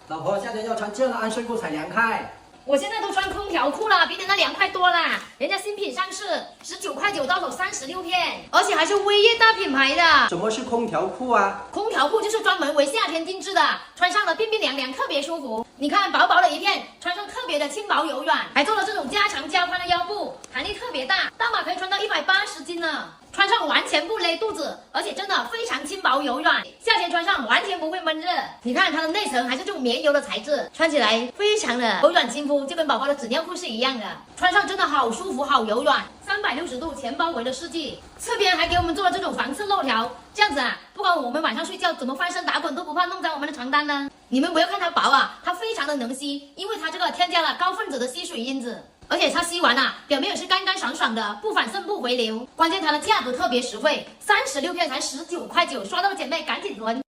老婆，夏天要穿这样的安睡裤才凉快。我现在都穿空调裤了，比你那凉快多啦。人家新品上市，19.9块到手36片，而且还是威业大品牌的。什么是空调裤啊？空调裤就是专门为夏天定制的，穿上了冰冰凉凉，特别舒服。你看，薄薄的一片，穿上特别的轻薄柔软，还做了这种加长加宽的腰部，弹力特别大，大码可以穿到180斤呢。穿上完全不勒肚子，而且真的非常轻薄柔软，夏天穿上完全不会闷热。你看它的内层还是这种棉油的材质，穿起来非常的柔软亲肤，就跟宝宝的纸尿裤是一样的。穿上真的好舒服，好柔软，360度全包围的设计，侧边还给我们做了这种防刺漏条，这样子啊，不管我们晚上睡觉怎么翻身打滚都不怕弄脏我们的床单呢。你们不要看它薄啊，它非常的能吸，因为它这个添加了高分子的吸水因子。而且它吸完啊，表面也是干干爽爽的，不反渗不回流。关键它的价格特别实惠，36片才19.9块，刷到的姐妹赶紧囤。